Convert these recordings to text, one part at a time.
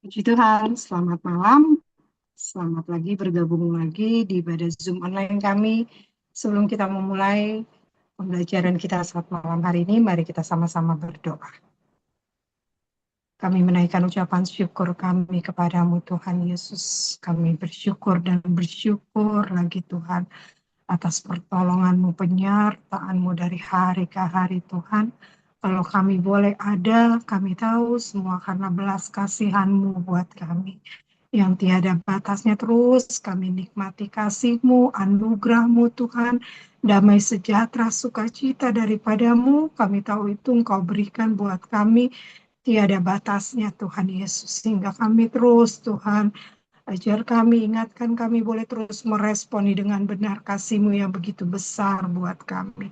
Puji Tuhan, selamat malam. Selamat lagi bergabung lagi di ibadah Zoom online kami. Sebelum kita memulai pembelajaran kita saat malam hari ini, mari kita sama-sama berdoa. Kami menaikkan ucapan syukur kami kepadamu Tuhan Yesus. Kami bersyukur dan bersyukur lagi Tuhan atas pertolonganmu, penyertaanmu dari hari ke hari Tuhan. Kalau kami boleh ada, kami tahu semua karena belas kasihanmu buat kami. Yang tiada batasnya terus kami nikmati kasih-Mu, anugerah-Mu Tuhan, damai sejahtera, sukacita daripadamu, kami tahu itu Engkau berikan buat kami, tiada batasnya Tuhan Yesus, sehingga kami terus Tuhan, ajar kami, ingatkan kami boleh terus meresponi dengan benar kasih-Mu yang begitu besar buat kami.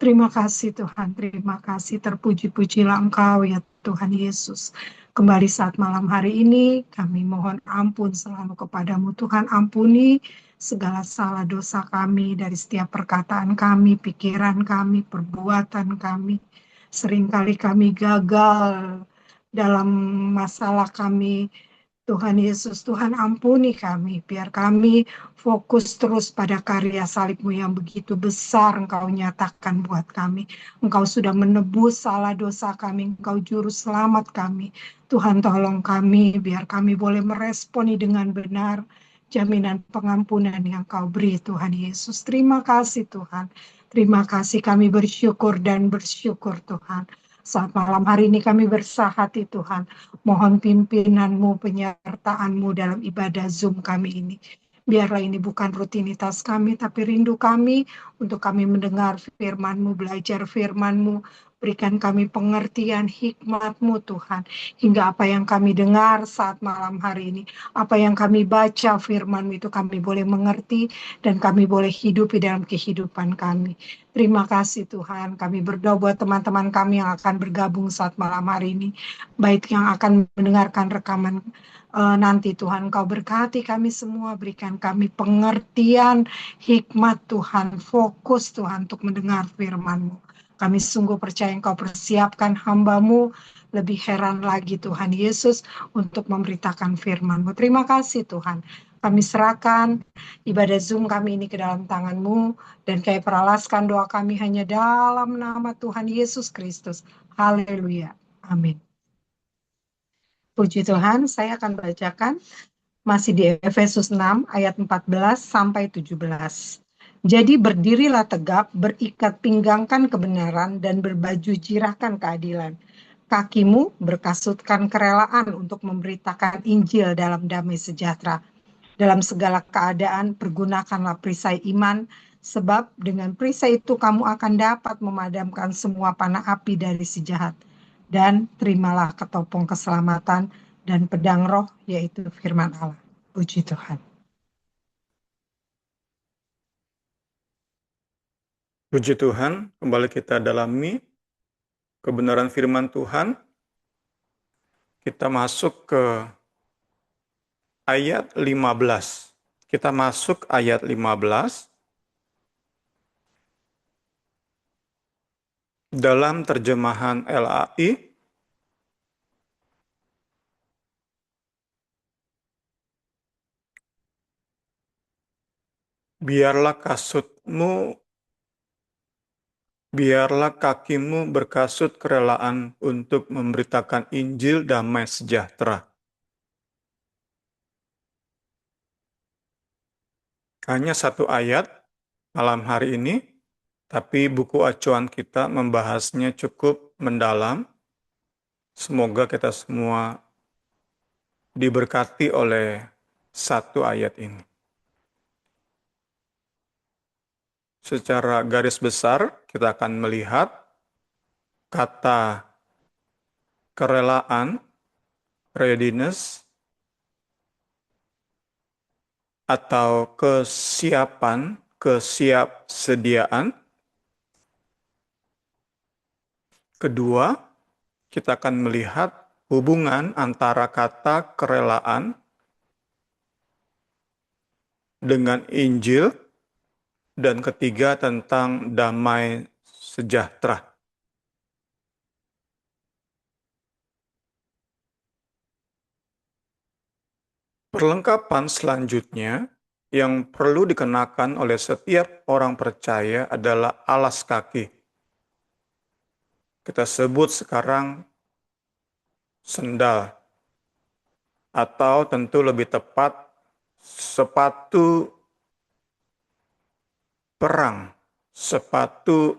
Terima kasih Tuhan, terima kasih, terpuji-pujilah Engkau ya Tuhan Yesus. Kembali saat malam hari ini, kami mohon ampun selalu kepadamu Tuhan, ampuni segala salah dosa kami dari setiap perkataan kami, pikiran kami, perbuatan kami. Seringkali kami gagal dalam masalah kami, Tuhan Yesus, Tuhan ampuni kami, biar kami fokus terus pada karya salib-Mu yang begitu besar Engkau nyatakan buat kami. Engkau sudah menebus salah dosa kami, Engkau juru selamat kami. Tuhan tolong kami, biar kami boleh meresponi dengan benar jaminan pengampunan yang Kau beri Tuhan Yesus. Terima kasih Tuhan, terima kasih kami bersyukur dan bersyukur Tuhan. Saat malam hari ini kami bersahati Tuhan, mohon pimpinanmu, penyertaanmu dalam ibadah Zoom kami ini. Biarlah ini bukan rutinitas kami, tapi rindu kami untuk kami mendengar firman-Mu, belajar firman-Mu. Berikan kami pengertian hikmat-Mu Tuhan. Hingga apa yang kami dengar saat malam hari ini, apa yang kami baca firman-Mu itu kami boleh mengerti dan kami boleh hidupi dalam kehidupan kami. Terima kasih Tuhan, kami berdoa buat teman-teman kami yang akan bergabung saat malam hari ini, baik yang akan mendengarkan rekaman nanti Tuhan. Engkau berkati kami semua, berikan kami pengertian, hikmat Tuhan, fokus Tuhan untuk mendengar firman-Mu. Kami sungguh percaya Engkau persiapkan hamba-Mu, lebih heran lagi Tuhan Yesus untuk memberitakan firman-Mu. Terima kasih Tuhan. Kami serahkan ibadah Zoom kami ini ke dalam tangan-Mu, dan kami peralaskan doa kami hanya dalam nama Tuhan Yesus Kristus. Haleluya. Amin. Puji Tuhan, saya akan bacakan masih di Efesus 6 ayat 14 sampai 17. Jadi berdirilah tegap, berikat pinggangkan kebenaran dan berbaju jirahkan keadilan. Kakimu berkasutkan kerelaan untuk memberitakan Injil dalam damai sejahtera. Dalam segala keadaan pergunakanlah perisai iman, sebab dengan perisai itu kamu akan dapat memadamkan semua panah api dari si jahat. Dan terimalah ketopong keselamatan dan pedang roh, yaitu firman Allah. Puji Tuhan. Puji Tuhan, kembali kita dalami kebenaran firman Tuhan. Kita masuk ke ayat 15. Kita masuk ayat 15 dalam terjemahan LAI. Biarlah kakimu berkasut kerelaan untuk memberitakan Injil damai sejahtera. Hanya satu ayat malam hari ini, tapi buku acuan kita membahasnya cukup mendalam. Semoga kita semua diberkati oleh satu ayat ini. Secara garis besar, kita akan melihat kata kerelaan, readiness, atau kesiapan, kesiapsediaan. Kedua, kita akan melihat hubungan antara kata kerelaan dengan Injil, dan ketiga tentang damai sejahtera. Perlengkapan selanjutnya yang perlu dikenakan oleh setiap orang percaya adalah alas kaki. Kita sebut sekarang sendal, atau tentu lebih tepat sepatu perang, sepatu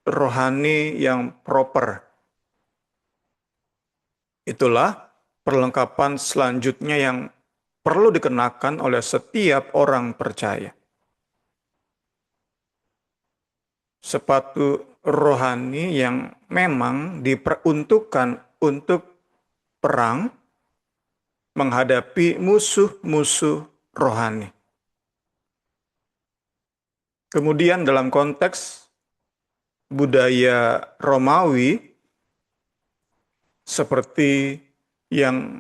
rohani yang proper. Itulah perlengkapan selanjutnya yang perlu dikenakan oleh setiap orang percaya. Sepatu rohani yang memang diperuntukkan untuk perang menghadapi musuh-musuh rohani. Kemudian dalam konteks budaya Romawi, seperti yang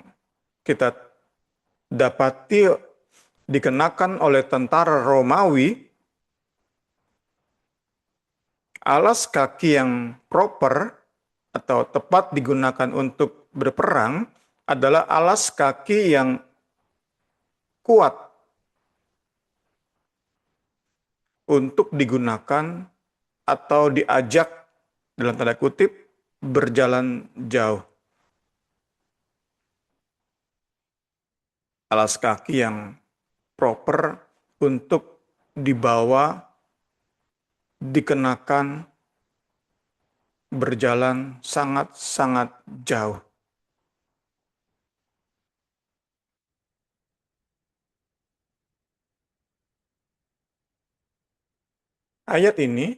kita dapati dikenakan oleh tentara Romawi, alas kaki yang proper atau tepat digunakan untuk berperang adalah alas kaki yang kuat untuk digunakan atau diajak dalam tanda kutip berjalan jauh. Alas kaki yang proper untuk dibawa, dikenakan, berjalan sangat-sangat jauh. Ayat ini,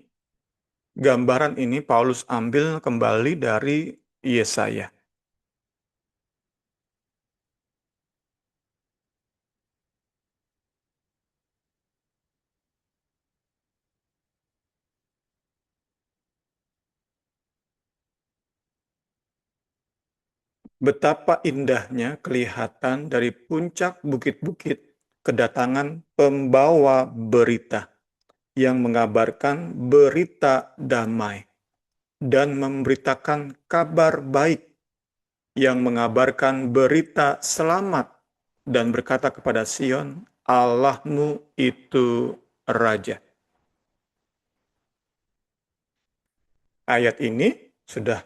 gambaran ini Paulus ambil kembali dari Yesaya. Betapa indahnya kelihatan dari puncak bukit-bukit kedatangan pembawa berita yang mengabarkan berita damai dan memberitakan kabar baik, yang mengabarkan berita selamat dan berkata kepada Sion, Allahmu itu Raja. Ayat ini sudah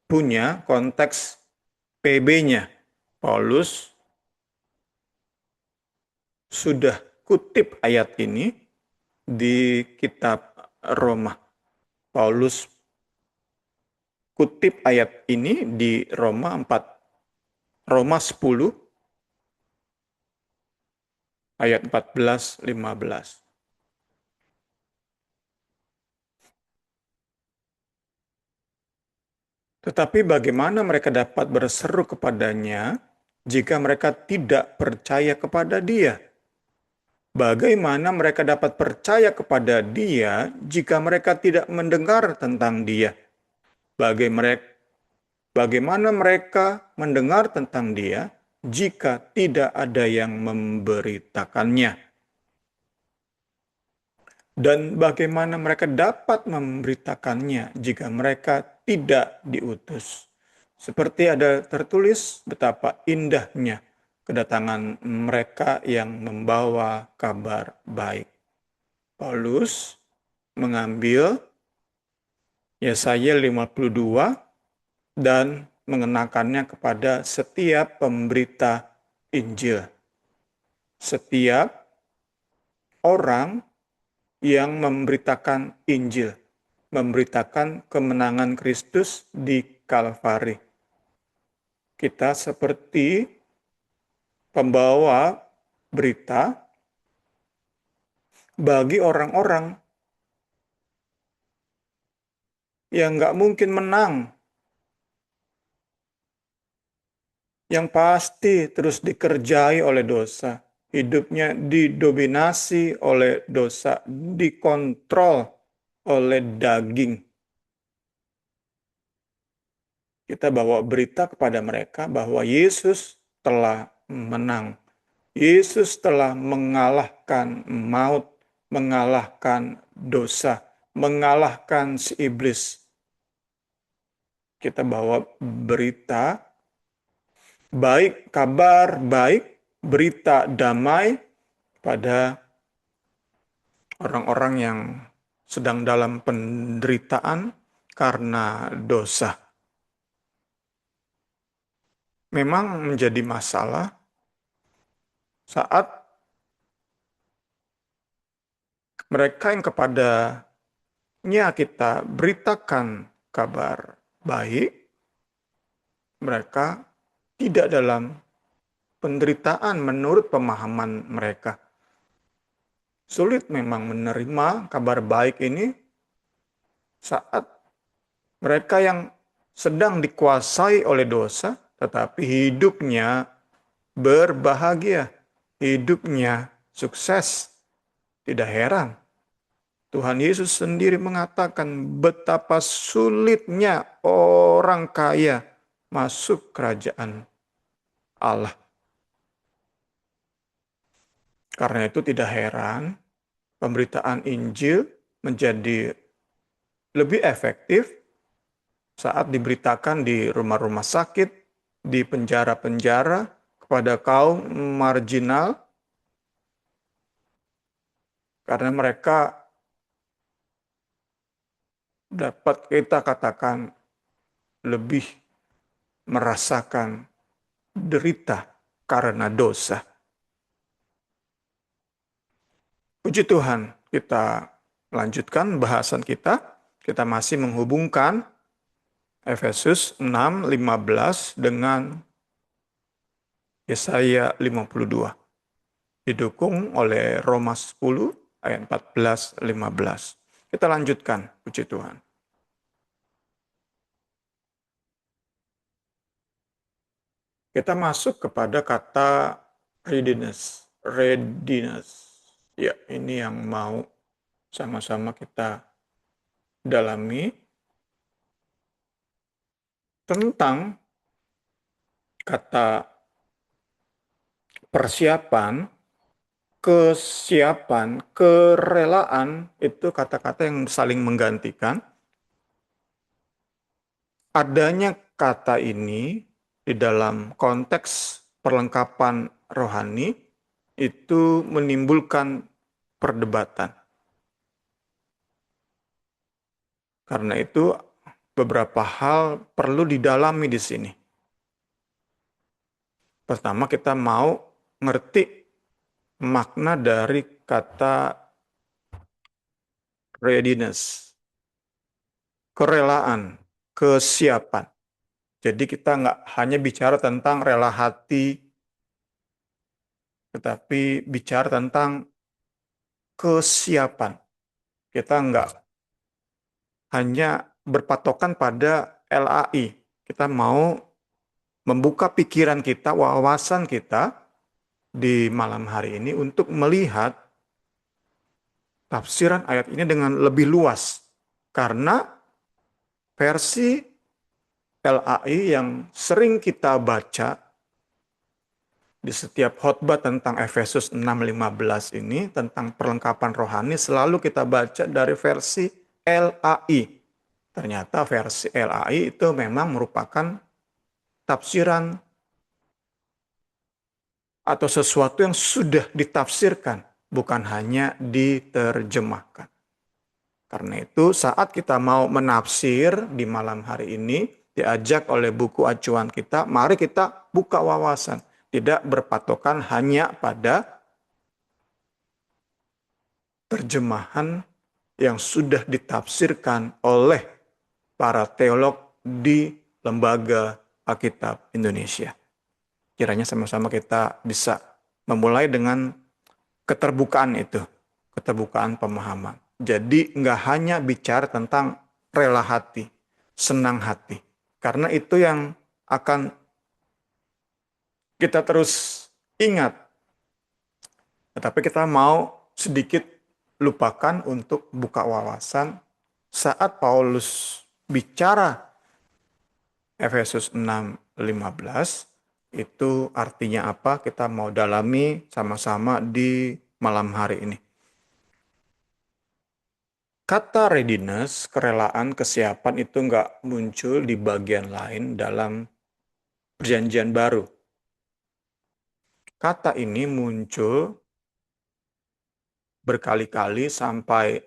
punya konteks PB-nya. Paulus sudah kutip ayat ini di kitab Roma. Paulus kutip ayat ini di Roma 10 ayat 14-15. Tetapi bagaimana mereka dapat berseru kepadanya jika mereka tidak percaya kepada Dia? Bagaimana mereka dapat percaya kepada Dia jika mereka tidak mendengar tentang Dia? Bagaimana mereka mendengar tentang Dia jika tidak ada yang memberitakannya? Dan bagaimana mereka dapat memberitakannya jika mereka tidak diutus? Seperti ada tertulis betapa indahnya kedatangan mereka yang membawa kabar baik. Paulus mengambil Yesaya 52 dan mengenakannya kepada setiap pemberita Injil. Setiap orang yang memberitakan Injil, memberitakan kemenangan Kristus di Kalvari. Kita seperti pembawa berita bagi orang-orang yang nggak mungkin menang, yang pasti terus dikerjai oleh dosa. Hidupnya didominasi oleh dosa, dikontrol oleh daging. Kita bawa berita kepada mereka bahwa Yesus telah menang. Yesus telah mengalahkan maut, mengalahkan dosa, mengalahkan si iblis. Kita bawa berita baik, kabar baik berita damai pada orang-orang yang sedang dalam penderitaan karena dosa. Memang menjadi masalah saat mereka yang kepadanya kita beritakan kabar baik, mereka tidak dalam penderitaan menurut pemahaman mereka. Sulit memang menerima kabar baik ini saat mereka yang sedang dikuasai oleh dosa, tetapi hidupnya berbahagia, hidupnya sukses. Tidak heran, Tuhan Yesus sendiri mengatakan betapa sulitnya orang kaya masuk kerajaan Allah. Karena itu tidak heran, pemberitaan Injil menjadi lebih efektif saat diberitakan di rumah-rumah sakit, di penjara-penjara, kepada kaum marginal, karena mereka dapat kita katakan lebih merasakan derita karena dosa. Puji Tuhan, kita lanjutkan bahasan kita. Kita masih menghubungkan Efesus 6:15 dengan Yesaya 52. Didukung oleh Roma 10 ayat 14-15. Kita lanjutkan, puji Tuhan. Kita masuk kepada kata readiness. Readiness. Ya, ini yang mau sama-sama kita dalami tentang kata persiapan, kesiapan, kerelaan, itu kata-kata yang saling menggantikan. Adanya kata ini di dalam konteks perlengkapan rohani itu menimbulkan perdebatan. Karena itu beberapa hal perlu didalami di sini. Pertama, kita mau ngerti makna dari kata readiness, kerelaan, kesiapan. Jadi kita nggak hanya bicara tentang rela hati, tetapi bicara tentang kesiapan. Kita nggak hanya berpatokan pada LAI. Kita mau membuka pikiran kita, wawasan kita di malam hari ini untuk melihat tafsiran ayat ini dengan lebih luas. Karena versi LAI yang sering kita baca di setiap khotbah tentang Efesus 6:15 ini, tentang perlengkapan rohani, selalu kita baca dari versi LAI. Ternyata versi LAI itu memang merupakan tafsiran atau sesuatu yang sudah ditafsirkan, bukan hanya diterjemahkan. Karena itu saat kita mau menafsir di malam hari ini, diajak oleh buku acuan kita, mari kita buka wawasan. Tidak berpatokan hanya pada terjemahan yang sudah ditafsirkan oleh para teolog di Lembaga Alkitab Indonesia. Kiranya sama-sama kita bisa memulai dengan keterbukaan itu, keterbukaan pemahaman. Jadi nggak hanya bicara tentang rela hati, senang hati. Karena itu yang akan kita terus ingat. Tetapi kita mau sedikit lupakan untuk buka wawasan saat Paulus bicara Efesus 6:15, itu artinya apa? Kita mau dalami sama-sama di malam hari ini. Kata readiness, kerelaan, kesiapan itu nggak muncul di bagian lain dalam perjanjian baru. kata ini muncul berkali-kali sampai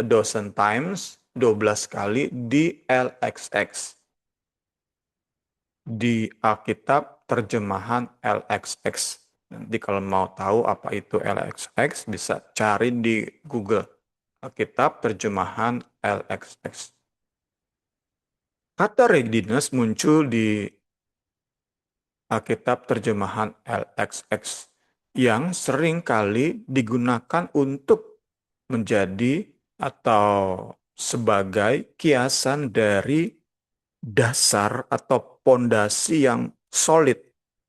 a dozen times, 12 kali di LXX. Di Alkitab terjemahan LXX. Nanti kalau mau tahu apa itu LXX, bisa cari di Google. Alkitab terjemahan LXX. Kata readiness muncul di Alkitab terjemahan LXX yang sering kali digunakan untuk menjadi atau sebagai kiasan dari dasar atau pondasi yang solid,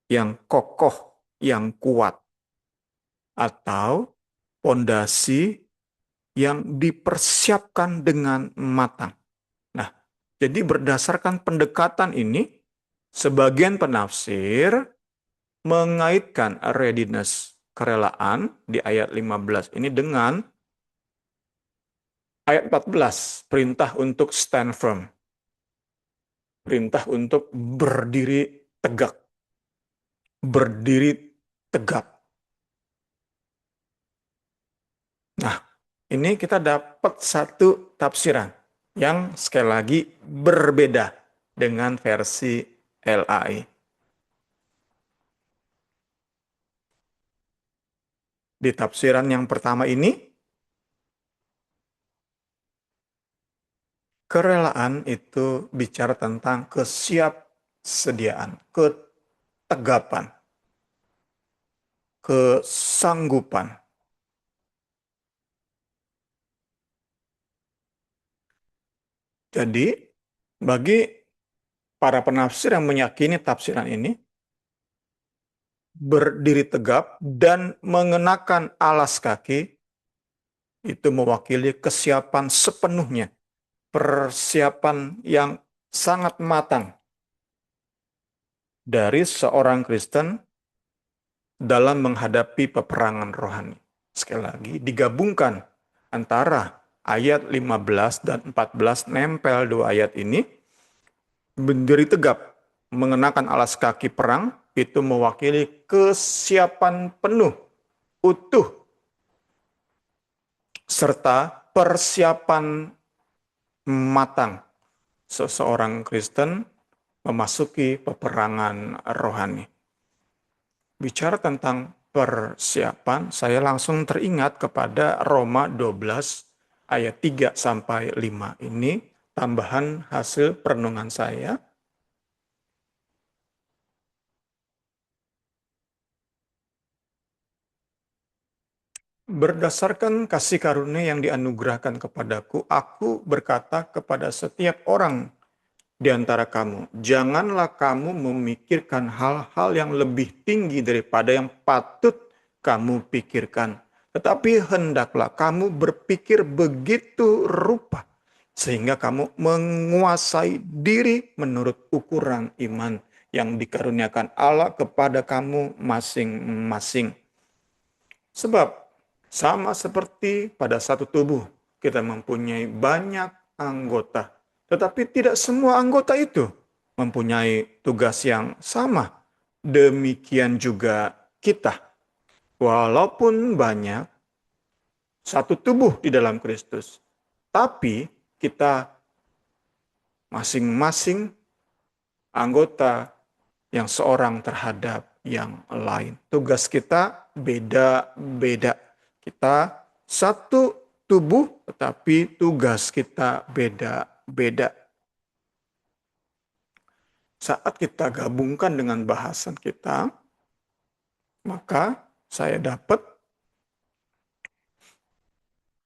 yang kokoh, yang kuat, atau pondasi yang dipersiapkan dengan matang. Nah, jadi berdasarkan pendekatan ini, sebagian penafsir mengaitkan readiness, kerelaan di ayat 15 ini dengan ayat 14, perintah untuk stand firm. Perintah untuk berdiri tegak. Berdiri tegak. Nah, ini kita dapat satu tafsiran yang sekali lagi berbeda dengan versi LAI. Di tafsiran yang pertama ini, kerelaan itu bicara tentang kesiapsediaan, ketegapan, kesanggupan. Jadi, bagi para penafsir yang meyakini tafsiran ini, berdiri tegap dan mengenakan alas kaki itu mewakili kesiapan sepenuhnya, persiapan yang sangat matang dari seorang Kristen dalam menghadapi peperangan rohani. Sekali lagi, digabungkan antara ayat 15 dan 14, nempel dua ayat ini, berdiri tegap, mengenakan alas kaki perang, itu mewakili kesiapan penuh, utuh, serta persiapan matang seseorang Kristen memasuki peperangan rohani. Bicara tentang persiapan, saya langsung teringat kepada Roma 12 ayat 3 sampai 5 ini, tambahan hasil perenungan saya. Berdasarkan kasih karunia yang dianugerahkan kepadaku, aku berkata kepada setiap orang di antara kamu, janganlah kamu memikirkan hal-hal yang lebih tinggi daripada yang patut kamu pikirkan. Tetapi hendaklah kamu berpikir begitu rupa, sehingga kamu menguasai diri menurut ukuran iman yang dikaruniakan Allah kepada kamu masing-masing. Sebab sama seperti pada satu tubuh, kita mempunyai banyak anggota, tetapi tidak semua anggota itu mempunyai tugas yang sama. Demikian juga kita, walaupun banyak, satu tubuh di dalam Kristus, tapi kita masing-masing anggota yang seorang terhadap yang lain. Tugas kita beda-beda. Kita satu tubuh, tetapi tugas kita beda-beda. Saat kita gabungkan dengan bahasan kita, maka saya dapat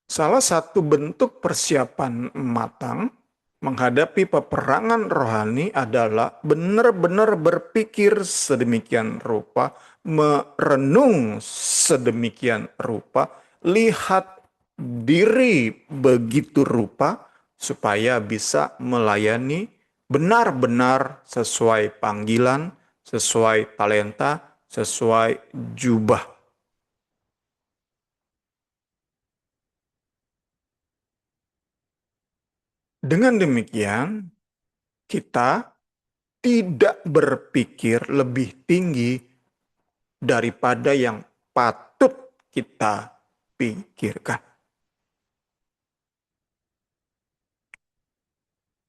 salah satu bentuk persiapan matang menghadapi peperangan rohani adalah benar-benar berpikir sedemikian rupa, merenung sedemikian rupa, lihat diri begitu rupa, supaya bisa melayani benar-benar sesuai panggilan, sesuai talenta, sesuai jubah. Dengan demikian, kita tidak berpikir lebih tinggi daripada yang patut kita pikirkan.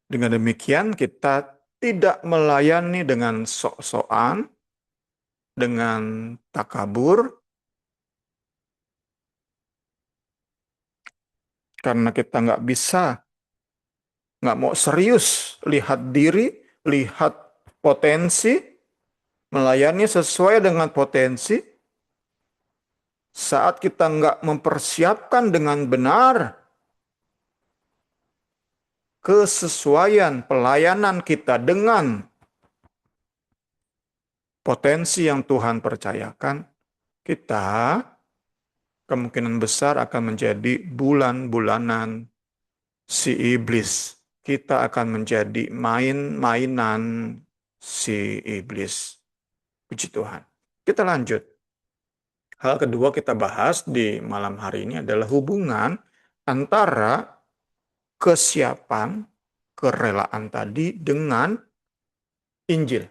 Dengan demikian kita tidak melayani dengan sok-sokan, dengan takabur, karena kita nggak mau serius lihat diri, lihat potensi, melayani sesuai dengan potensi. Saat kita nggak mempersiapkan dengan benar kesesuaian pelayanan kita dengan potensi yang Tuhan percayakan, kita kemungkinan besar akan menjadi bulan-bulanan si iblis. Kita akan menjadi main-mainan si iblis. Puji Tuhan. Kita lanjut. Hal kedua kita bahas di malam hari ini adalah hubungan antara kesiapan, kerelaan tadi dengan Injil.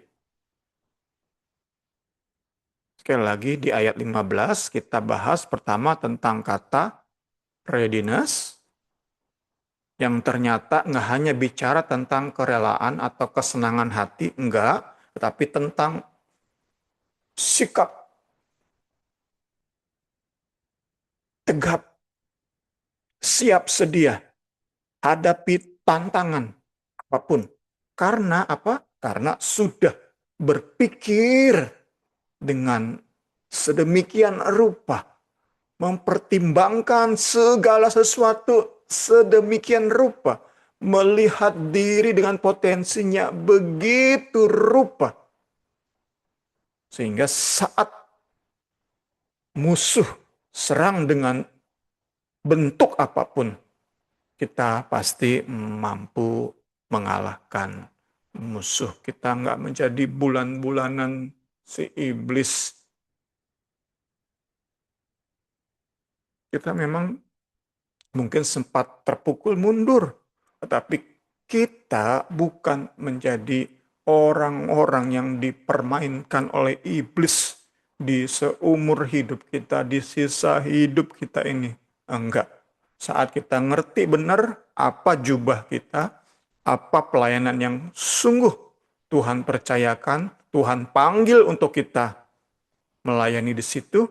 Sekali lagi di ayat 15 kita bahas pertama tentang kata readiness, yang ternyata nggak hanya bicara tentang kerelaan atau kesenangan hati, enggak, tetapi tentang sikap tegap, siap sedia, hadapi tantangan apapun. Karena apa? Karena sudah berpikir dengan sedemikian rupa, mempertimbangkan segala sesuatu sedemikian rupa, melihat diri dengan potensinya begitu rupa, sehingga saat musuh serang dengan bentuk apapun, kita pasti mampu mengalahkan musuh. Kita nggak menjadi bulan-bulanan si iblis. Kita memang mungkin sempat terpukul mundur, tetapi kita bukan menjadi orang-orang yang dipermainkan oleh iblis di seumur hidup kita, di sisa hidup kita ini. Enggak. Saat kita ngerti benar apa jubah kita, apa pelayanan yang sungguh Tuhan percayakan, Tuhan panggil untuk kita melayani di situ,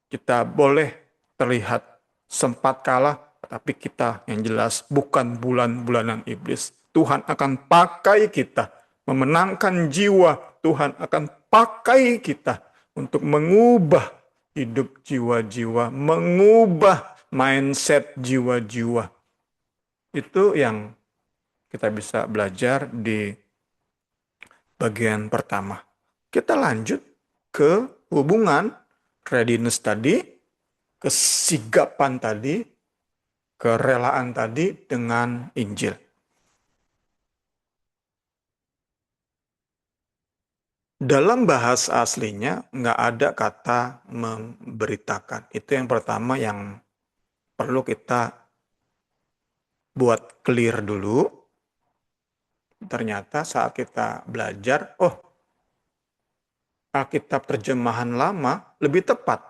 kita boleh terlihat sempat kalah, tapi kita yang jelas bukan bulan-bulanan iblis. Tuhan akan pakai kita memenangkan jiwa. Tuhan akan pakai kita untuk mengubah hidup jiwa-jiwa, mengubah mindset jiwa-jiwa. Itu yang kita bisa belajar di bagian pertama. Kita lanjut ke hubungan readiness tadi, kesigapan tadi, kerelaan tadi dengan Injil. Dalam bahasa aslinya nggak ada kata memberitakan. Itu yang pertama yang perlu kita buat clear dulu. Ternyata saat kita belajar, Alkitab terjemahan lama lebih tepat.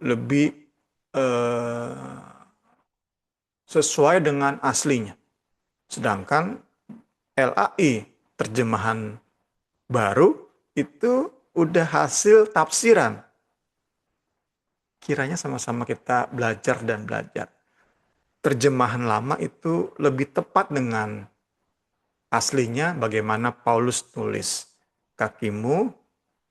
Lebih sesuai dengan aslinya. Sedangkan LAI terjemahan baru itu udah hasil tafsiran. Kiranya sama-sama kita belajar dan belajar. Terjemahan lama itu lebih tepat dengan aslinya bagaimana Paulus tulis. Kakimu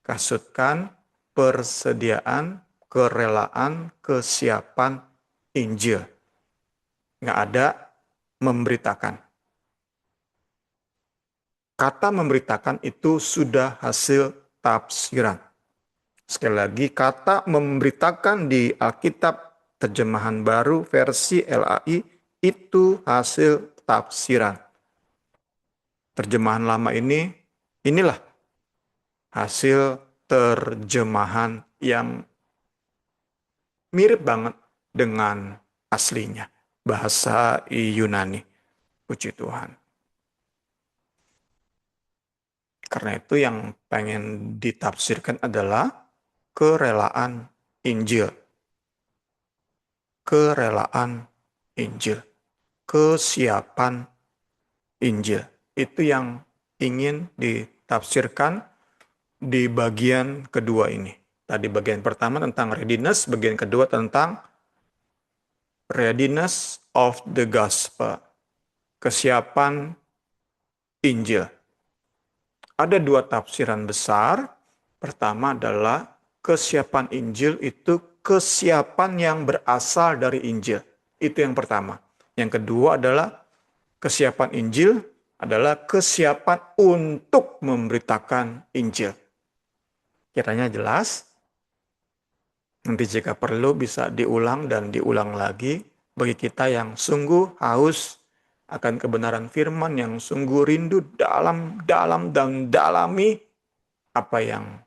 kasutkan persediaan, kerelaan, kesiapan Injil. Nggak ada memberitakan. Kata memberitakan itu sudah hasil tafsiran. Sekali lagi, kata memberitakan di Alkitab terjemahan baru versi LAI itu hasil tafsiran. Terjemahan lama inilah hasil terjemahan yang mirip banget dengan aslinya, bahasa Yunani. Puji Tuhan. karena itu yang pengen ditafsirkan adalah kerelaan Injil. Kerelaan Injil. Kesiapan Injil. Itu yang ingin ditafsirkan di bagian kedua ini. Tadi bagian pertama tentang readiness, bagian kedua tentang readiness of the gospel. Kesiapan Injil. Ada dua tafsiran besar. Pertama adalah kesiapan Injil itu kesiapan yang berasal dari Injil. Itu yang pertama. Yang kedua adalah kesiapan Injil adalah kesiapan untuk memberitakan Injil. Kiranya jelas. Nanti jika perlu bisa diulang dan diulang lagi bagi kita yang sungguh haus akan kebenaran firman, yang sungguh rindu dalam dan dalami apa yang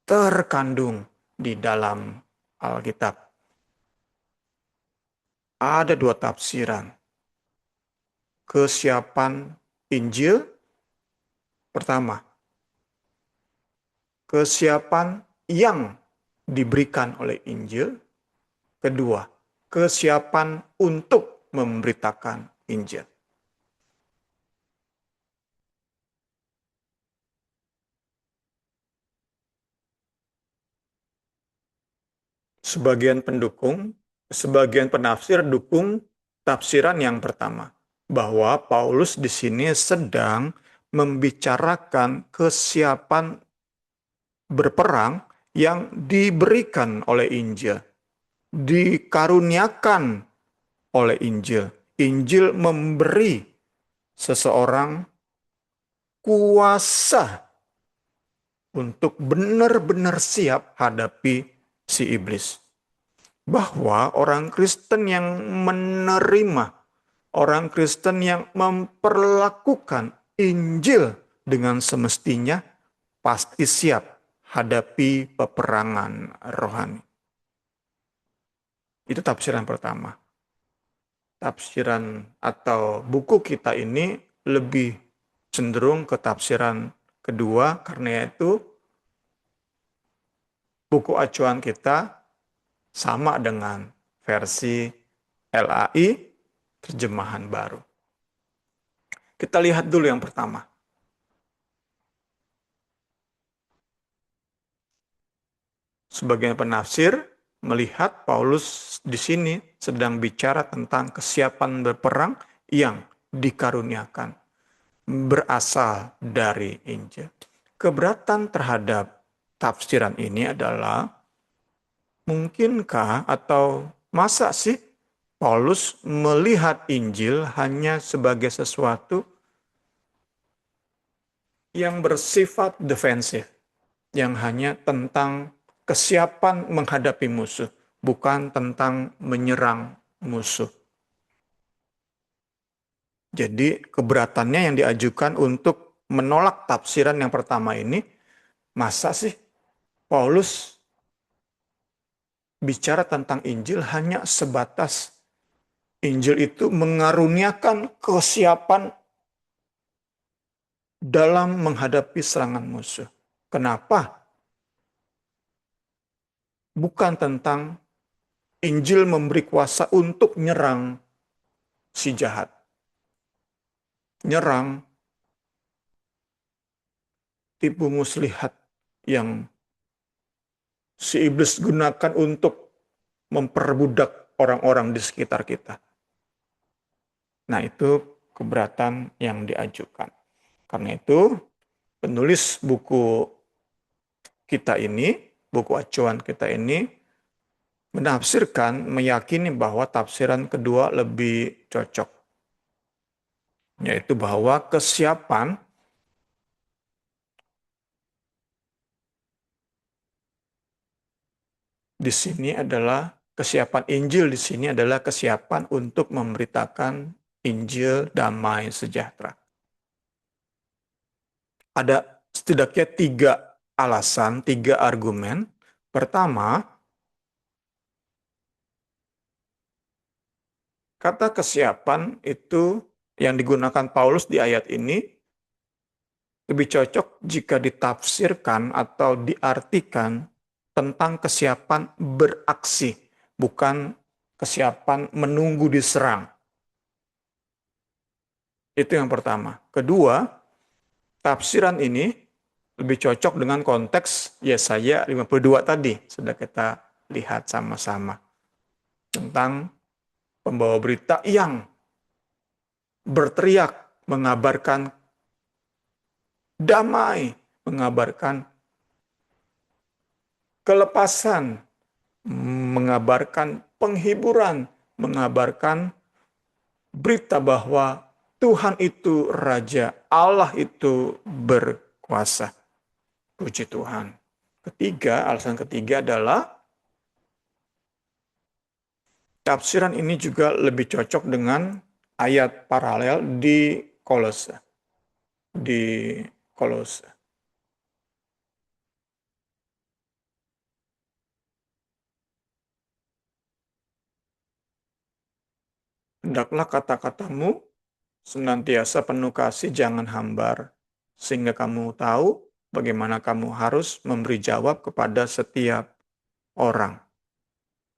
terkandung di dalam Alkitab. Ada dua tafsiran. Kesiapan Injil, pertama, kesiapan yang diberikan oleh Injil. Kedua, kesiapan untuk memberitakan Injil. Sebagian penafsir dukung tafsiran yang pertama, bahwa Paulus di sini sedang membicarakan kesiapan berperang yang diberikan oleh Injil, dikaruniakan oleh Injil. Injil memberi seseorang kuasa untuk benar-benar siap hadapi si iblis. Bahwa orang Kristen yang menerima, orang Kristen yang memperlakukan Injil dengan semestinya, pasti siap hadapi peperangan rohani. Itu tafsiran pertama. Tafsiran atau buku kita ini lebih cenderung ke tafsiran kedua, karena itu buku acuan kita sama dengan versi LAI, terjemahan baru. Kita lihat dulu yang pertama. Sebagian penafsir melihat Paulus di sini sedang bicara tentang kesiapan berperang yang dikaruniakan, berasal dari Injil. Keberatan terhadap tafsiran ini adalah, mungkinkah atau masa sih Paulus melihat Injil hanya sebagai sesuatu yang bersifat defensif, yang hanya tentang kesiapan menghadapi musuh, bukan tentang menyerang musuh. Jadi keberatannya yang diajukan untuk menolak tafsiran yang pertama ini, masa sih Paulus bicara tentang Injil hanya sebatas Injil itu mengaruniakan kesiapan dalam menghadapi serangan musuh. Kenapa? Bukan tentang Injil memberi kuasa untuk nyerang si jahat. Nyerang tipu muslihat yang si iblis gunakan untuk memperbudak orang-orang di sekitar kita. Nah, itu keberatan yang diajukan. Karena itu, penulis buku kita ini, buku acuan kita ini, menafsirkan, meyakini bahwa tafsiran kedua lebih cocok. Yaitu bahwa kesiapan di sini adalah, kesiapan Injil di sini adalah kesiapan untuk memberitakan Injil damai sejahtera. Ada setidaknya 3 alasan, 3 argumen. Pertama, kata kesiapan itu yang digunakan Paulus di ayat ini lebih cocok jika ditafsirkan atau diartikan tentang kesiapan beraksi, bukan kesiapan menunggu diserang. Itu yang pertama. Kedua, tafsiran ini lebih cocok dengan konteks Yesaya 52 tadi, sudah kita lihat sama-sama. Tentang pembawa berita yang berteriak mengabarkan damai, mengabarkan kelepasan, mengabarkan penghiburan, mengabarkan berita bahwa Tuhan itu Raja, Allah itu berkuasa. Puji Tuhan. Ketiga, alasan ketiga adalah tafsiran ini juga lebih cocok dengan ayat paralel di Kolose. Di Kolose. Hendaklah kata-katamu senantiasa penuh kasih, jangan hambar, sehingga kamu tahu bagaimana kamu harus memberi jawab kepada setiap orang.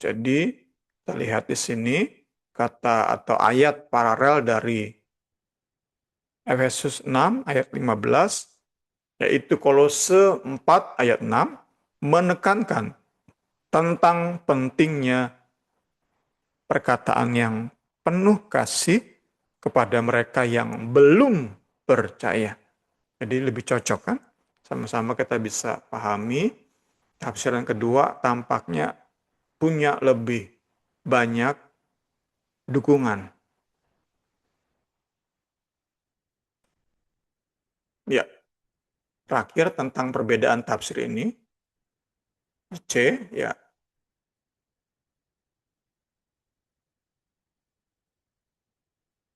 Jadi, kita lihat di sini kata atau ayat paralel dari Efesus 6 ayat 15, yaitu Kolose 4 ayat 6, menekankan tentang pentingnya perkataan yang penuh kasih kepada mereka yang belum percaya. Jadi lebih cocok kan? Sama-sama kita bisa pahami. Tafsiran kedua tampaknya punya lebih banyak dukungan. Ya, terakhir tentang perbedaan tafsir ini. C, ya.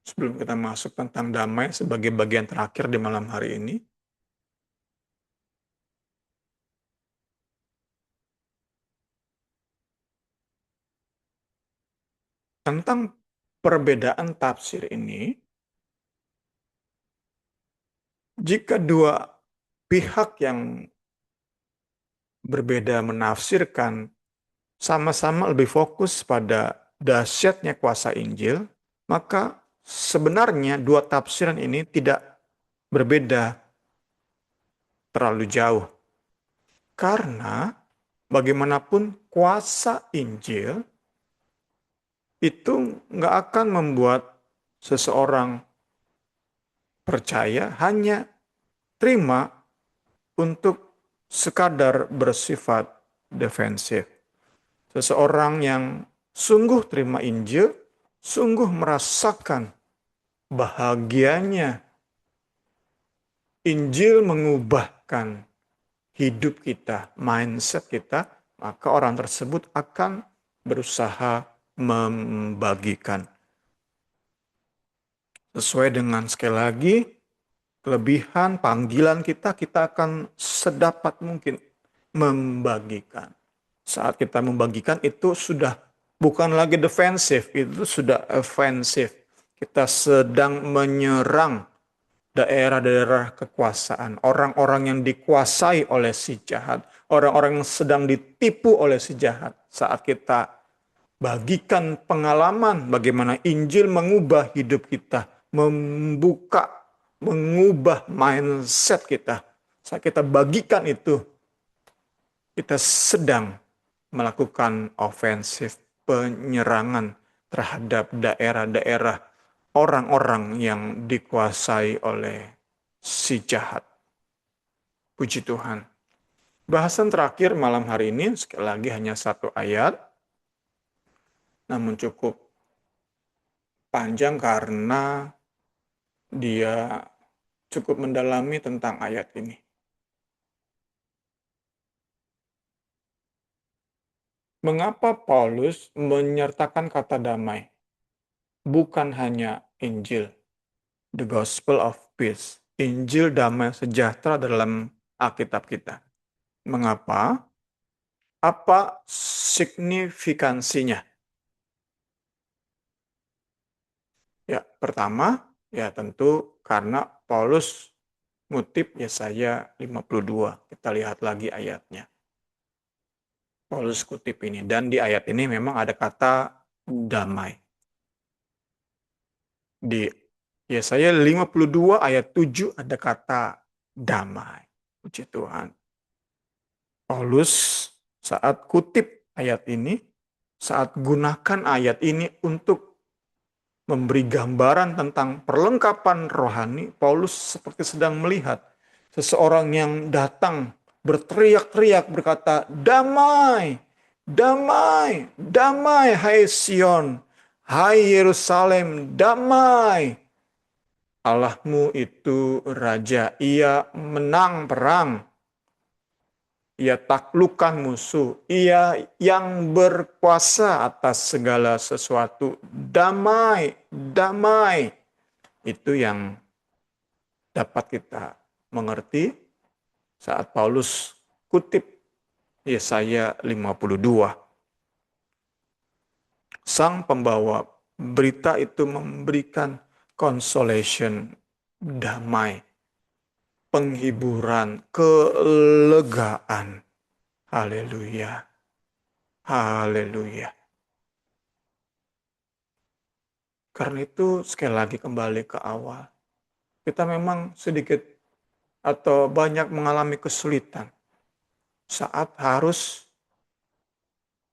Sebelum kita masuk tentang damai sebagai bagian terakhir di malam hari ini, tentang perbedaan tafsir ini, jika dua pihak yang berbeda menafsirkan sama-sama lebih fokus pada dahsyatnya kuasa Injil, maka sebenarnya dua tafsiran ini tidak berbeda terlalu jauh. Karena bagaimanapun kuasa Injil itu nggak akan membuat seseorang percaya hanya terima untuk sekadar bersifat defensif. Seseorang yang sungguh terima Injil, sungguh merasakan bahagianya Injil mengubahkan hidup kita, mindset kita, maka orang tersebut akan berusaha membagikan. Sesuai dengan sekali lagi, kelebihan panggilan kita akan sedapat mungkin membagikan. Saat kita membagikan itu sudah bukan lagi defensif, itu sudah ofensif. Kita sedang menyerang daerah-daerah kekuasaan, orang-orang yang dikuasai oleh si jahat, orang-orang yang sedang ditipu oleh si jahat. Saat kita bagikan pengalaman bagaimana Injil mengubah hidup kita, mengubah mindset kita. Saat kita bagikan itu, kita sedang melakukan ofensif, penyerangan terhadap daerah-daerah orang-orang yang dikuasai oleh si jahat. Puji Tuhan. Bahasan terakhir malam hari ini, sekali lagi hanya satu ayat, namun cukup panjang karena dia cukup mendalami tentang ayat ini. Mengapa Paulus menyertakan kata damai? Bukan hanya Injil, the gospel of peace, Injil damai sejahtera dalam Alkitab kita. Mengapa? Apa signifikansinya? Ya, pertama, ya tentu karena Paulus ngutip Yesaya 52. Kita lihat lagi ayatnya. Paulus kutip ini. Dan di ayat ini memang ada kata damai. Di Yesaya 52 ayat 7 ada kata damai. Puji Tuhan. Paulus saat kutip ayat ini, saat gunakan ayat ini untuk memberi gambaran tentang perlengkapan rohani, Paulus seperti sedang melihat seseorang yang datang berteriak-teriak berkata, damai, damai, damai, hai Sion, hai Yerusalem, damai. Allahmu itu raja, ia menang perang. Ia taklukkan musuh. Ia yang berkuasa atas segala sesuatu. Damai, damai. Itu yang dapat kita mengerti saat Paulus kutip Yesaya 52. Sang pembawa berita itu memberikan consolation, damai, penghiburan, kelegaan. Haleluya. Haleluya. Karena itu sekali lagi kembali ke awal. Kita memang sedikit atau banyak mengalami kesulitan saat harus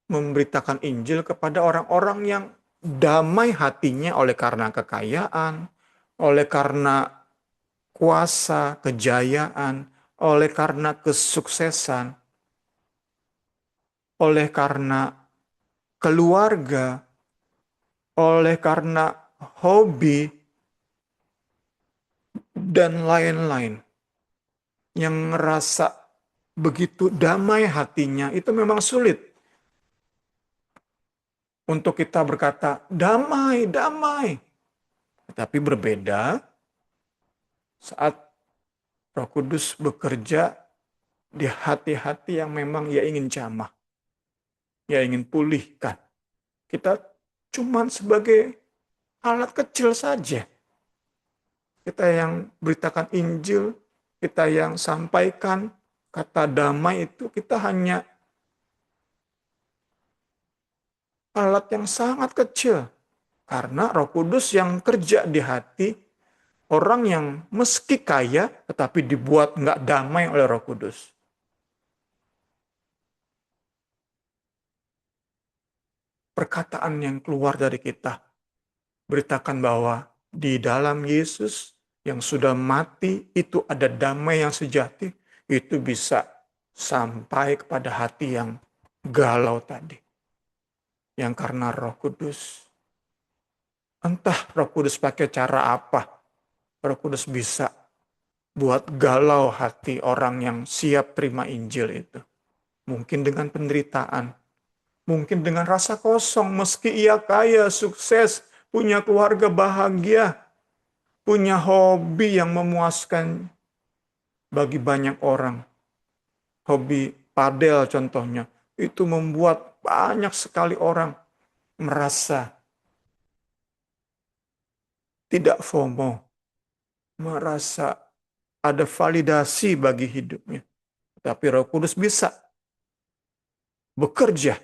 memberitakan Injil kepada orang-orang yang damai hatinya oleh karena kekayaan, oleh karena kuasa, kejayaan, oleh karena kesuksesan, oleh karena keluarga, oleh karena hobi, dan lain-lain. Yang ngerasa begitu damai hatinya, itu memang sulit. Untuk kita berkata, damai, damai. Tetapi berbeda saat Roh Kudus bekerja di hati-hati yang memang ia ingin jamah. Ia ingin pulihkan. Kita cuman sebagai alat kecil saja. Kita yang beritakan Injil, kita yang sampaikan kata damai itu, kita hanya alat yang sangat kecil. Karena Roh Kudus yang kerja di hati orang yang meski kaya tetapi dibuat nggak damai oleh Roh Kudus. Perkataan yang keluar dari kita beritakan bahwa di dalam Yesus yang sudah mati itu ada damai yang sejati, itu bisa sampai kepada hati yang galau tadi. Yang karena Roh Kudus. Entah Roh Kudus pakai cara apa, Roh Kudus bisa buat galau hati orang yang siap terima Injil itu. Mungkin dengan penderitaan, mungkin dengan rasa kosong, meski ia kaya, sukses, punya keluarga bahagia, punya hobi yang memuaskan bagi banyak orang. Hobi padel contohnya, itu membuat banyak sekali orang merasa tidak FOMO, merasa ada validasi bagi hidupnya. Tapi Roh Kudus bisa bekerja,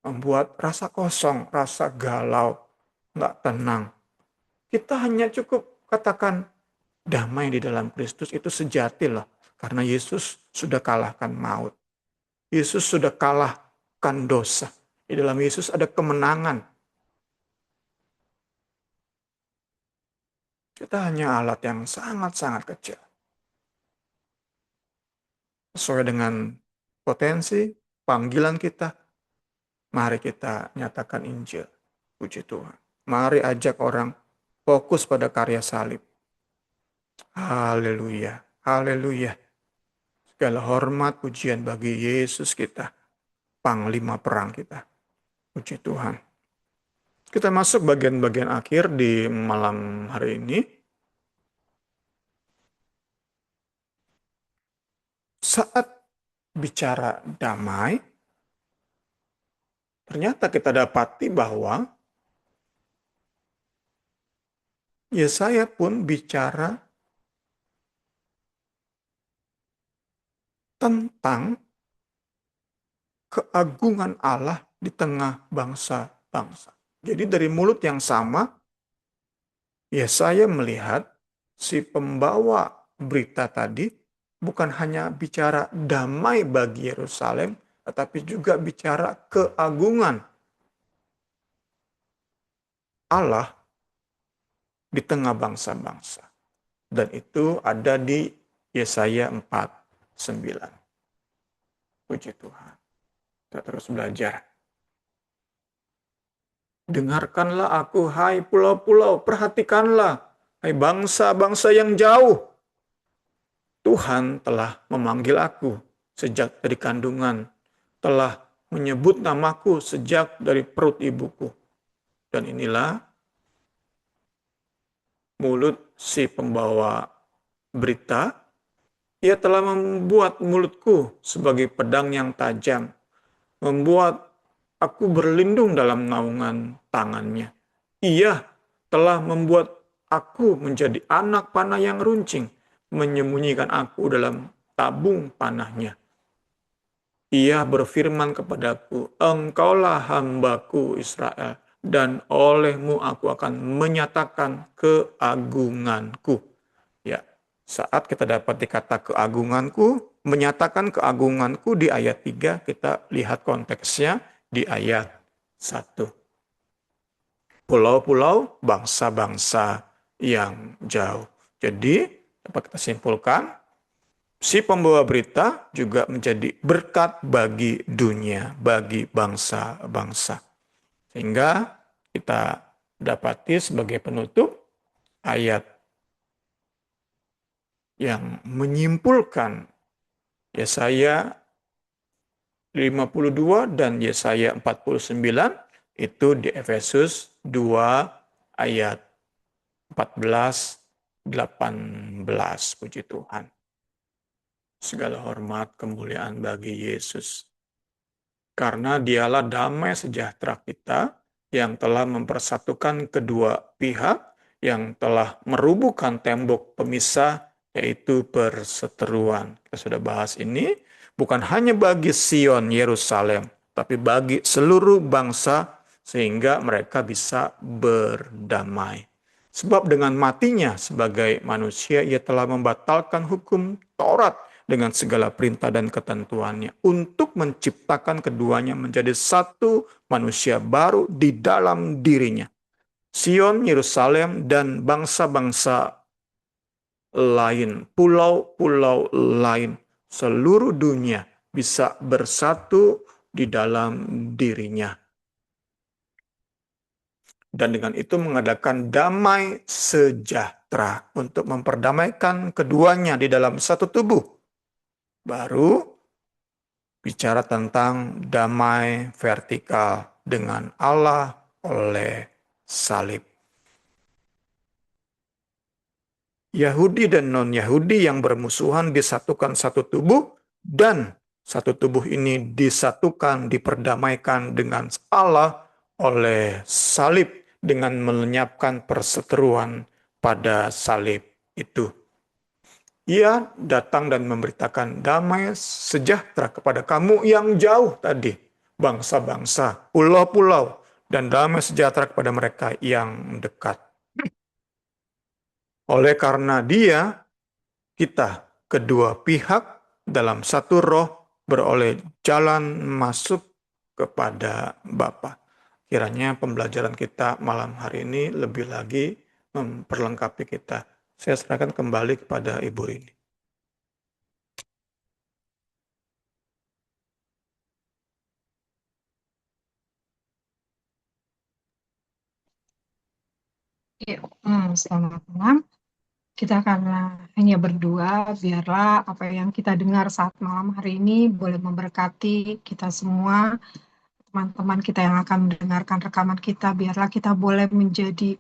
membuat rasa kosong, rasa galau, nggak tenang. Kita hanya cukup katakan damai di dalam Kristus itu sejati loh. Karena Yesus sudah kalahkan maut. Yesus sudah kalahkan dosa. Di dalam Yesus ada kemenangan. Kita hanya alat yang sangat-sangat kecil. Sesuai dengan potensi, panggilan kita, mari kita nyatakan Injil. Puji Tuhan. Mari ajak orang fokus pada karya salib. Haleluya. Haleluya. Segala hormat pujian bagi Yesus kita. Panglima perang kita. Puji Tuhan. Kita masuk bagian-bagian akhir di malam hari ini. Saat bicara damai, ternyata kita dapati bahwa Yesaya pun bicara tentang keagungan Allah di tengah bangsa-bangsa. Jadi dari mulut yang sama, saya melihat si pembawa berita tadi bukan hanya bicara damai bagi Yerusalem, tetapi juga bicara keagungan Allah di tengah bangsa-bangsa. Dan itu ada di Yesaya 4:9. Puji Tuhan. Kita terus belajar. Dengarkanlah aku, hai pulau-pulau, perhatikanlah, hai bangsa-bangsa yang jauh. Tuhan telah memanggil aku sejak dari kandungan, telah menyebut namaku sejak dari perut ibuku. Dan inilah mulut si pembawa berita. Ia telah membuat mulutku sebagai pedang yang tajam, membuat aku berlindung dalam naungan tangannya. Ia telah membuat aku menjadi anak panah yang runcing, menyembunyikan aku dalam tabung panahnya. Ia berfirman kepadaku, engkaulah hambaku Israel, dan olehmu aku akan menyatakan keagunganku. Ya, saat kita dapat dikata keagunganku, menyatakan keagunganku di ayat 3, kita lihat konteksnya di ayat 1. Pulau-pulau, bangsa-bangsa yang jauh. Jadi, dapat kita simpulkan, si pembawa berita juga menjadi berkat bagi dunia, bagi bangsa-bangsa. Sehingga kita dapati sebagai penutup ayat yang menyimpulkan Yesaya 52 dan Yesaya 49 itu di Efesus 2 ayat 14-18. Puji Tuhan. Segala hormat kemuliaan bagi Yesus. Karena dialah damai sejahtera kita yang telah mempersatukan kedua pihak, yang telah merubuhkan tembok pemisah, yaitu perseteruan. Kita sudah bahas ini, bukan hanya bagi Sion, Yerusalem, tapi bagi seluruh bangsa, sehingga mereka bisa berdamai. Sebab dengan matinya sebagai manusia, ia telah membatalkan hukum Taurat dengan segala perintah dan ketentuannya untuk menciptakan keduanya menjadi satu manusia baru di dalam dirinya. Sion, Yerusalem, dan bangsa-bangsa lain, pulau-pulau lain, seluruh dunia bisa bersatu di dalam dirinya. Dan dengan itu mengadakan damai sejahtera untuk memperdamaikan keduanya di dalam satu tubuh. Baru bicara tentang damai vertikal dengan Allah oleh salib. Yahudi dan non-Yahudi yang bermusuhan disatukan satu tubuh, dan satu tubuh ini disatukan, diperdamaikan dengan Allah oleh salib dengan melenyapkan perseteruan pada salib itu. Ia datang dan memberitakan damai sejahtera kepada kamu yang jauh tadi, bangsa-bangsa, pulau-pulau, dan damai sejahtera kepada mereka yang dekat. Oleh karena Dia, kita kedua pihak dalam satu roh beroleh jalan masuk kepada Bapa. Kiranya pembelajaran kita malam hari ini lebih lagi memperlengkapi kita. Saya serahkan kembali kepada Ibu Rini. Selamat malam. Kita karena hanya berdua, biarlah apa yang kita dengar saat malam hari ini boleh memberkati kita semua, teman-teman kita yang akan mendengarkan rekaman kita, biarlah kita boleh menjadi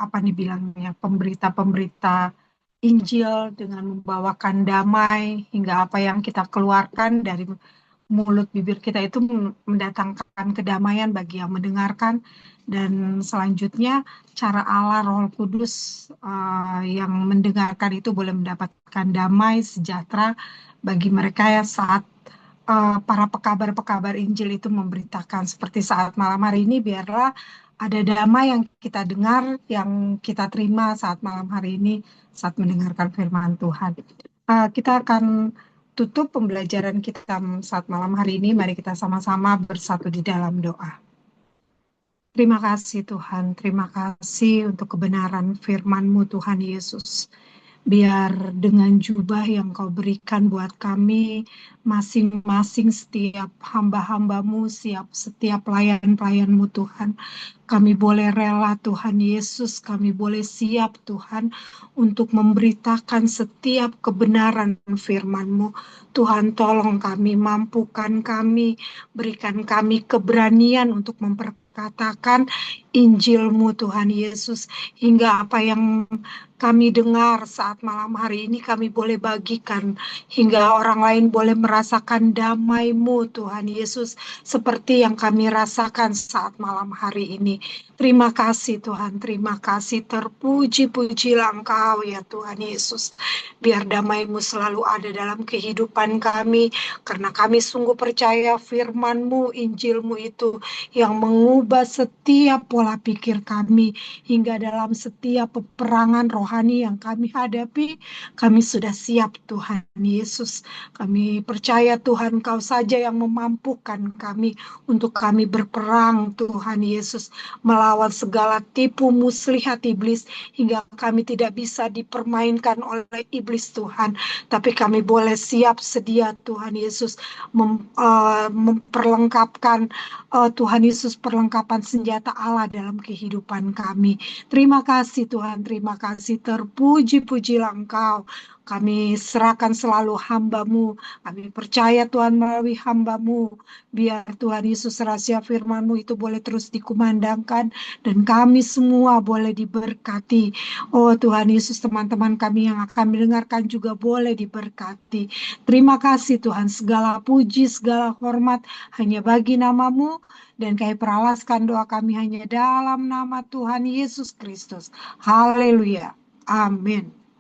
apa nih bilangnya, pemberita-pemberita Injil dengan membawakan damai, hingga apa yang kita keluarkan dari mulut bibir kita itu mendatangkan kedamaian bagi yang mendengarkan, dan selanjutnya cara Allah Roh Kudus yang mendengarkan itu boleh mendapatkan damai sejahtera bagi mereka ya saat para pekabar-pekabar Injil itu memberitakan. Seperti saat malam hari ini, biarlah ada damai yang kita dengar, yang kita terima saat malam hari ini saat mendengarkan firman Tuhan. Kita akan tutup pembelajaran kita saat malam hari ini. Mari kita sama-sama bersatu di dalam doa. Terima kasih Tuhan, terima kasih untuk kebenaran firman-Mu Tuhan Yesus. Biar dengan jubah yang Kau berikan buat kami, masing-masing setiap hamba-hamba-Mu, setiap pelayan-pelayan-Mu Tuhan, kami boleh rela Tuhan Yesus, kami boleh siap Tuhan untuk memberitakan setiap kebenaran firman-Mu. Tuhan tolong kami, mampukan kami, berikan kami keberanian untuk memperkatakan Injil-Mu Tuhan Yesus, hingga apa yang kami dengar saat malam hari ini kami boleh bagikan, hingga orang lain boleh merasakan damai-Mu Tuhan Yesus seperti yang kami rasakan saat malam hari ini. Terima kasih Tuhan, terima kasih, terpuji-pujilah Engkau ya Tuhan Yesus. Biar damai-Mu selalu ada dalam kehidupan kami, karena kami sungguh percaya firman-Mu, Injil-Mu itu yang mengubah setiap pola pikir kami, hingga dalam setiap peperangan rohani yang kami hadapi, kami sudah siap Tuhan Yesus. Kami percaya Tuhan Kau saja yang memampukan kami untuk kami berperang Tuhan Yesus, melawan segala tipu muslihat iblis, hingga kami tidak bisa dipermainkan oleh iblis Tuhan, tapi kami boleh siap sedia Tuhan Yesus memperlengkapkan Tuhan Yesus perlengkapan senjata Allah dalam kehidupan kami. Terima kasih Tuhan, terima kasih, terpuji-pujilah Engkau. Kami serahkan selalu hamba-Mu, kami percaya Tuhan melalui hamba-Mu, biar Tuhan Yesus rahasia firman-Mu itu boleh terus dikumandangkan, dan kami semua boleh diberkati. Oh Tuhan Yesus, teman-teman kami yang akan mendengarkan juga boleh diberkati. Terima kasih Tuhan, segala puji, segala hormat hanya bagi nama-Mu, dan kami peralaskan doa kami hanya dalam nama Tuhan Yesus Kristus. Haleluya. Amin.